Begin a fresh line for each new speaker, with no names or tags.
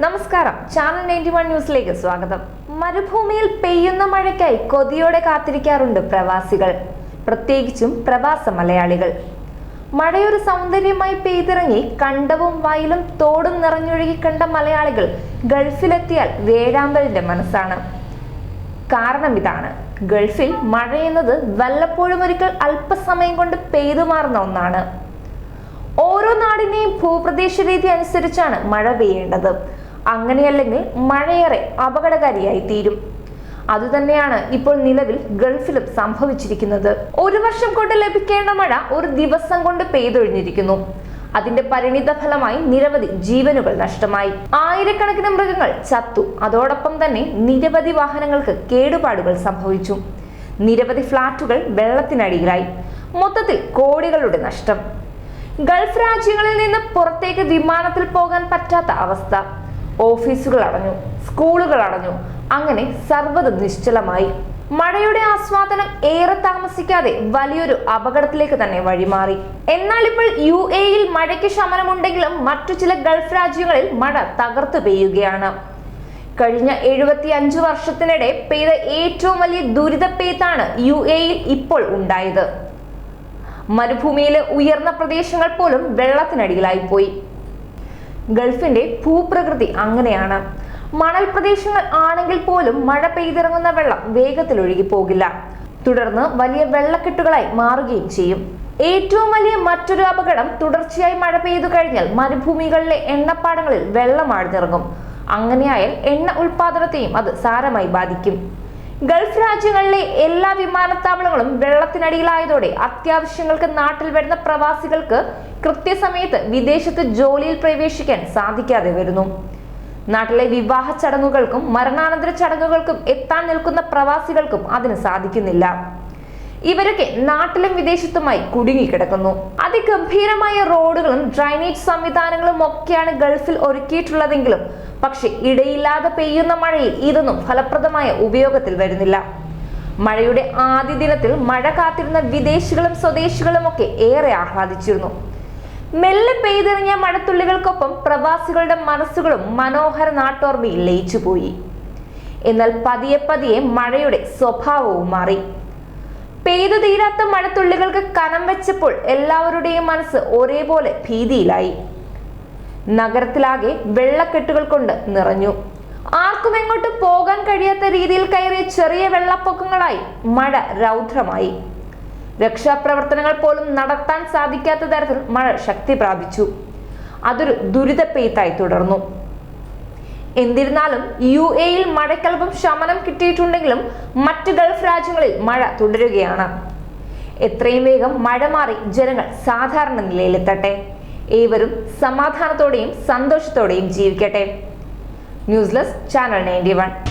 നമസ്കാരം, ചാനൽ 91 ന്യൂസിലേക്ക് സ്വാഗതം. മരുഭൂമിയിൽ പെയ്യുന്ന മഴയ്ക്കായി കൊതിയോടെ കാത്തിരിക്കാറുണ്ട് പ്രവാസികൾ, പ്രത്യേകിച്ചും പ്രവാസ മലയാളികൾ. മഴയൊരു സൗന്ദര്യമായി പെയ്തിറങ്ങി കണ്ടവും വയലും തോടും നിറഞ്ഞൊഴുകി കണ്ട മലയാളികൾ ഗൾഫിലെത്തിയാൽ വേഴാമ്പലിന്റെ മനസ്സാണ്. കാരണം ഇതാണ്: ഗൾഫിൽ മഴയെന്നത് വല്ലപ്പോഴും ഒരിക്കൽ അല്പസമയം കൊണ്ട് പെയ്തു മാറുന്ന ഒന്നാണ്. ഓരോ നാടിനെയും ഭൂപ്രദേശ രീതി അനുസരിച്ചാണ് മഴ പെയ്യേണ്ടത്. അങ്ങനെയല്ലെങ്കിൽ മഴയേറെ അപകടകാരിയായി തീരും. അതുതന്നെയാണ് ഇപ്പോൾ നിലവിൽ ഗൾഫിലും സംഭവിച്ചിരിക്കുന്നത്. ഒരു വർഷം കൊണ്ട് ലഭിക്കേണ്ട മഴ ഒരു ദിവസം കൊണ്ട് പെയ്തൊഴിഞ്ഞിരിക്കുന്നു. അതിന്റെ പരിണിത ഫലമായി നിരവധി ജീവനുകൾ നഷ്ടമായി, ആയിരക്കണക്കിന് മൃഗങ്ങൾ ചത്തു. അതോടൊപ്പം തന്നെ നിരവധി വാഹനങ്ങൾക്ക് കേടുപാടുകൾ സംഭവിച്ചു. നിരവധി ഫ്ളാറ്റുകൾ വെള്ളത്തിനടിയിലായി. മൊത്തത്തിൽ കോടികളുടെ നഷ്ടം. ഗൾഫ് രാജ്യങ്ങളിൽ നിന്ന് പുറത്തേക്ക് വിമാനത്തിൽ പോകാൻ പറ്റാത്ത അവസ്ഥ. ഓഫീസുകൾ അടഞ്ഞു, സ്കൂളുകൾ അടഞ്ഞു. അങ്ങനെ സർവ്വതും നിശ്ചലമായി. മഴയുടെ ആസ്വാദനം ഏറെ താമസിക്കാതെ വലിയൊരു അപകടത്തിലേക്ക് തന്നെ വഴിമാറി. എന്നാൽ ഇപ്പോൾ UAE-യിൽ മഴയ്ക്ക് ശമനമുണ്ടെങ്കിലും മറ്റു ചില ഗൾഫ് രാജ്യങ്ങളിൽ മഴ തകർത്തു പെയ്യുകയാണ്. കഴിഞ്ഞ 75 വർഷത്തിനിടെ പെയ്ത ഏറ്റവും വലിയ ദുരിതപ്പെയ്ത്താണ് UAE-യിൽ ഇപ്പോൾ ഉണ്ടായത്. മരുഭൂമിയിലെ ഉയർന്ന പ്രദേശങ്ങൾ പോലും വെള്ളത്തിനടിയിലായി പോയി. ഗൾഫിന്റെ ഭൂപ്രകൃതി അങ്ങനെയാണ്. മണൽ പ്രദേശങ്ങൾ ആണെങ്കിൽ പോലും മഴ പെയ്തിറങ്ങുന്ന വെള്ളം വേഗത്തിൽ ഒഴുകി പോകില്ല. തുടർന്ന് വലിയ വെള്ളക്കെട്ടുകളായി മാറുകയും ചെയ്യും. ഏറ്റവും വലിയ മറ്റൊരു അപകടം, തുടർച്ചയായി മഴ പെയ്തു കഴിഞ്ഞാൽ മരുഭൂമികളിലെ എണ്ണപ്പാടങ്ങളിൽ വെള്ളം ആഴ്ന്നിറങ്ങും. അങ്ങനെയായാൽ എണ്ണ ഉൽപാദനത്തെയും അത് സാരമായി ബാധിക്കും. ഗൾഫ് രാജ്യങ്ങളിലെ എല്ലാ വിമാനത്താവളങ്ങളും വെള്ളത്തിനടിയിലായതോടെ അത്യാവശ്യങ്ങൾക്ക് നാട്ടിൽ വരുന്ന പ്രവാസികൾക്ക് കൃത്യസമയത്ത് വിദേശത്ത് ജോലിയിൽ പ്രവേശിക്കാൻ സാധിക്കാതെ വരുന്നു. നാട്ടിലെ വിവാഹ ചടങ്ങുകൾക്കും മരണാനന്തര ചടങ്ങുകൾക്കും എത്താൻ നിൽക്കുന്ന പ്രവാസികൾക്കും അതിന് സാധിക്കുന്നില്ല. ഇവരൊക്കെ നാട്ടിലും വിദേശത്തുമായി കുടുങ്ങിക്കിടക്കുന്നു. അതിഗംഭീരമായ റോഡുകളും ഡ്രൈനേജ് സംവിധാനങ്ങളും ഒക്കെയാണ് ഗൾഫിൽ ഒരുക്കിയിട്ടുള്ളതെങ്കിലും പക്ഷെ ഇടയില്ലാതെ പെയ്യുന്ന മഴയിൽ ഇതൊന്നും ഫലപ്രദമായ ഉപയോഗത്തിൽ വരുന്നില്ല. മഴയുടെ ആദ്യ ദിനത്തിൽ മഴ കാത്തിരുന്ന വിദേശികളും സ്വദേശികളും ഒക്കെ ഏറെ ആഹ്ലാദിച്ചിരുന്നു. മെല്ലെ പെയ്തിറങ്ങിയ മഴത്തുള്ളികൾക്കൊപ്പം പ്രവാസികളുടെ മനസ്സുകളും മനോഹര നാട്ടോർമ്മയിൽ ലയിച്ചുപോയി. എന്നാൽ പതിയെ പതിയെ മഴയുടെ സ്വഭാവവും മാറി. പെയ്തു തീരാത്ത മഴത്തുള്ളികൾക്ക് കനം വെച്ചപ്പോൾ എല്ലാവരുടെയും മനസ്സ് ഒരേപോലെ ഭീതിയിലായി. നഗരത്തിലാകെ വെള്ളക്കെട്ടുകൾ കൊണ്ട് നിറഞ്ഞു. ആർക്കും എങ്ങോട്ടും പോകാൻ കഴിയാത്ത രീതിയിൽ കയറിയ ചെറിയ വെള്ളപ്പൊക്കങ്ങളായി മഴ രൗദ്രമായി. രക്ഷാപ്രവർത്തനങ്ങൾ പോലും നടത്താൻ സാധിക്കാത്ത തരത്തിൽ മഴ ശക്തി പ്രാപിച്ചു. അതൊരു ദുരിതപ്പെയ്ത്തായി തുടർന്നു. എന്നിരുന്നാലും UAE-യിൽ മഴയ്ക്കൽപ്പം ശമനം കിട്ടിയിട്ടുണ്ടെങ്കിലും മറ്റ് ഗൾഫ് രാജ്യങ്ങളിൽ മഴ തുടരുകയാണ്. എത്രയും വേഗം മഴ മാറി ജനങ്ങൾ സാധാരണ നിലയിലെത്തട്ടെ. ഏവരും സമാധാനത്തോടെയും സന്തോഷത്തോടെയും ജീവിക്കട്ടെ. News desk, channel 91.